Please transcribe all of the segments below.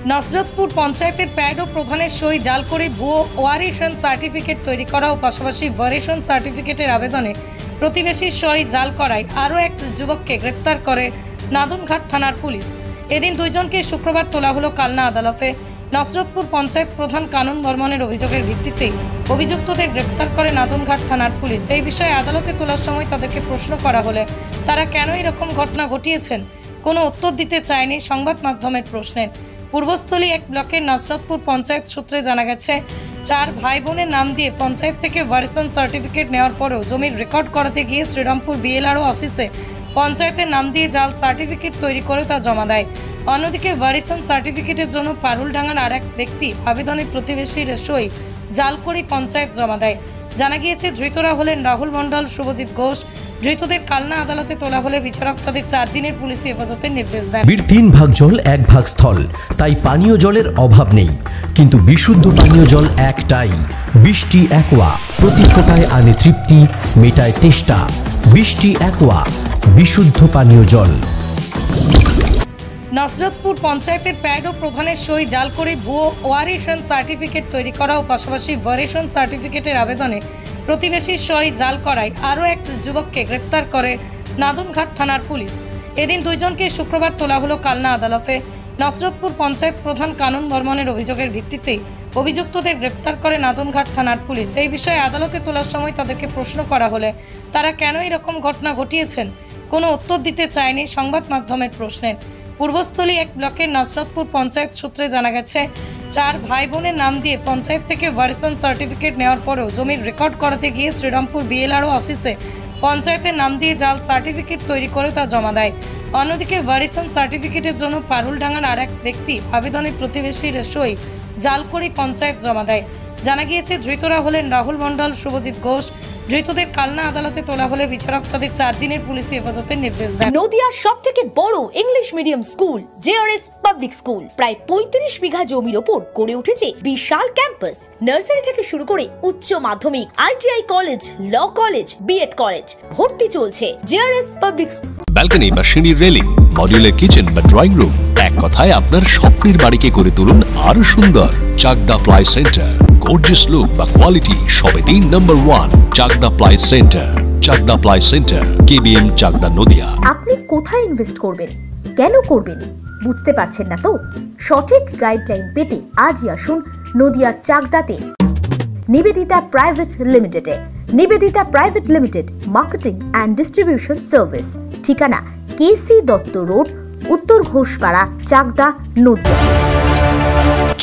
নসরতপুর পঞ্চায়েতের প্যাড ও প্রধানের সই জাল করে ভুয়ো ওয়ারিশন সার্টিফিকেট তৈরি করা ও পাশাপাশি ওয়ারিশন সার্টিফিকেটের আবেদনে প্রতিবেশীর সই জাল করায় আরও এক যুবককে গ্রেপ্তার করে নাদনঘাট থানার পুলিশ। এদিন দুইজনকে শুক্রবার তোলা হলো কালনা আদালতে। নসরতপুর পঞ্চায়েত প্রধান কানন বর্মনের অভিযোগের ভিত্তিতে অভিযুক্তদের গ্রেপ্তার করে নাদনঘাট থানার পুলিশ। এই বিষয়ে আদালতে তোলার সময় তাদেরকে প্রশ্ন করা হলে তারা কেন এরকম ঘটনা ঘটিয়েছেন কোনো উত্তর দিতে চায়নি সংবাদ মাধ্যমের প্রশ্নের। পূর্বস্থলী এক ব্লকের নসরতপুর পঞ্চায়েত সূত্রে জানা গেছে, 4 ভাই বোনের নাম দিয়ে পঞ্চায়েত থেকে ওয়ারিশন সার্টিফিকেট নেওয়ার পরেও জমির রেকর্ড করাতে গিয়ে শ্রীরামপুর বিএলআরও অফিসে পঞ্চায়েতের নাম দিয়ে জাল সার্টিফিকেট তৈরি করে তা জমা দেয়। অন্যদিকে ওয়ারিশন সার্টিফিকেটের জন্য পারুলডাঙ্গার আর এক ব্যক্তি আবেদনের প্রতিবেশীর সই জাল করে পঞ্চায়েত জমা দেয়। জানা গিয়েছে, ধৃতরা হলেন রাহুল মণ্ডল, শুভজিৎ ঘোষ। ধৃতদের কালনা আদালতে তোলা হলে বিচারক তাদের 4 দিনের পুলিশি হেফাজতের নির্দেশ দেন। 3 ভাগ জল 1 ভাগ স্থল, তাই পানীয় জলের অভাব নেই। কিন্তু বিশুদ্ধ পানীয় জল একটাই, বৃষ্টি অ্যাকোয়া। প্রতি ফোঁটায় আনে তৃপ্তি, মেটায় তেষ্টা। বৃষ্টি অ্যাকোয়া, বিশুদ্ধ পানীয় জল। নসরতপুর পঞ্চায়েতের প্যাড ও প্রধানের সই জাল করে ভুয়ো ওয়ারিশন সার্টিফিকেট তৈরি করা ও পাশাপাশি ওয়ারিশন সার্টিফিকেটের আবেদনে প্রতিবেশীর সই জাল করায় আরও এক যুবককে গ্রেপ্তার করে নাদনঘাট থানার পুলিশ। এদিন দুইজনকে শুক্রবার তোলা হলো কালনা আদালতে। নসরতপুর পঞ্চায়েত প্রধান কানন বর্মনের অভিযোগের ভিত্তিতে অভিযুক্তদের গ্রেপ্তার করে নাদনঘাট থানার পুলিশ। এই বিষয়ে আদালতে তোলার সময় তাদেরকে প্রশ্ন করা হলে তারা কেন এরকম ঘটনা ঘটিয়েছেন কোনো উত্তর দিতে চায়নি সংবাদ মাধ্যমের প্রশ্নের। পূর্বস্থলী এক ব্লকের নসরতপুর পঞ্চায়েত সূত্রে জানা গেছে, 4 ভাই বোনের নাম দিয়ে পঞ্চায়েত থেকে ওয়ারিশন সার্টিফিকেট নেওয়ার পরেও জমির রেকর্ড করাতে গিয়ে শ্রীরামপুর বিএলআরও অফিসে পঞ্চায়েতের নাম দিয়ে জাল সার্টিফিকেট তৈরি করে তা জমা দেয়। অন্যদিকে ওয়ারিশন সার্টিফিকেটের জন্য পারুলডাঙ্গার আর এক ব্যক্তি আবেদনের প্রতিবেশীর সই জাল করে পঞ্চায়েত জমা দেয়। জানা গিয়েছে, ধৃতরা হলেন রাহুল মণ্ডল, শুভজিৎ ঘোষ। ধৃতদের কালনা আদালতে তোলা হলে বিচারক তাদের 4 দিনের পুলিশি হেফাজতের নির্দেশ দেন। নদিয়ার সবথেকে বড় English medium school JRS public school প্রায় 35 বিঘা জমির ওপর গড়ে উঠেছে বিশাল ক্যাম্পাস। নার্সারি থেকে শুরু করে উচ্চ মাধ্যমিক, ITI college, law college, BEd college ভর্তি চলছে। জেআরএস পাবলিক ব্যালকনি বা সিঁড়ির রেলিং, মডিউলার কিচেন বা ড্রয়িং রুম, এক কথায় আপনার স্বপ্নের বাড়িকে করে তুলুন আরো সুন্দর। Chakdah ply centre, gorgeous look বা কোয়ালিটি সবে 3 number 1 Chakdah ply centre. Chakdah ply centre, KBM, Chakdah, Nadia. আপনি কোথায় ইনভেস্ট করবেন, কেন করবেন বুঝতে পারছেন না তো? সঠিক গাইডলাইন পেতে আজই আসুন নদিয়ার চাকদাতে নিবেদিতা প্রাইভেট লিমিটেডে। Nivedita private limited, marketing and distribution service. ঠিকানা K C Dutta road, Uttar Ghoshpara, Chakdah, Nadia.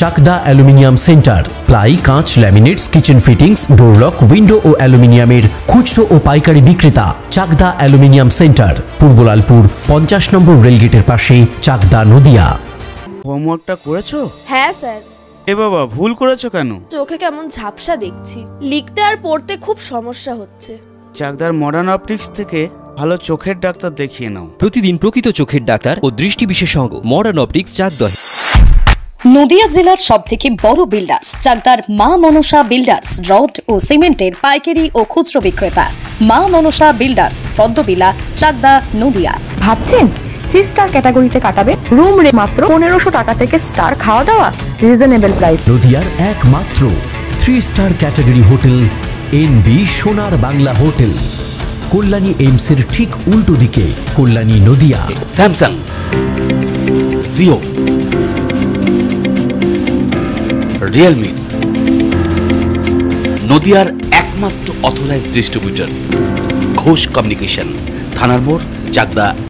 Chakdah aluminium centre, ply, কাঁচ, laminates, kitchen fittings, door lock, window ও অ্যালুমিনিয়ামের খুচরো ও পাইকারি বিক্রেতা। চাকদা অ্যালুমিনিয়াম সেন্টার, পূর্বলালপুর 50 নম্বর রেলগেটের পাশে, চাকদা, নদিয়া। হোমওয়ার্কটা করেছো? হ্যাঁ স্যার। এ বাবা, ভুল করেছো কেন? চোখে কেমন ঝাপসা দেখছি, লিখতে আর পড়তে খুব সমস্যা হচ্ছে। চাকদার মডার্ন অপটিক্স থেকে ভালো চোখের ডাক্তার দেখিয়ে নাও। প্রতিদিন প্রকৃত চোখের ডাক্তার ও দৃষ্টি বিশেষজ্ঞ মডার্ন অপটিক্স, চাকদা। নদিয়া জেলার সবথেকে বড় বিল্ডার্স চাকদার মা মনসা বিল্ডার্স, রড ও সিমেন্টের পাইকারি ও খুচরো বিক্রেতা। মা মনসা বিল্ডার্স, পদ্মবিলা, চাকদা, নদিয়া। ভাবছেন 3 স্টার ক্যাটাগরিতে কাটাবে? রুম রে মাত্র 1500 টাকা থেকে স্টার, খাওয়া দাওয়া রিজনেবল প্রাইস। নদিয়ার একমাত্র 3 স্টার ক্যাটাগরি হোটেল এনবি সোনার বাংলা হোটেল, কল্যাণী এইমসের ঠিক উল্টো দিকে, কল্যাণী, নদিয়া। স্যামসাং, জিও, রিয়েলমি, নদিয়ার একমাত্র অথরাইজড ডিস্ট্রিবিউটর ঘোষ কমিউনিকেশন, থানার মোড়, চাকদা।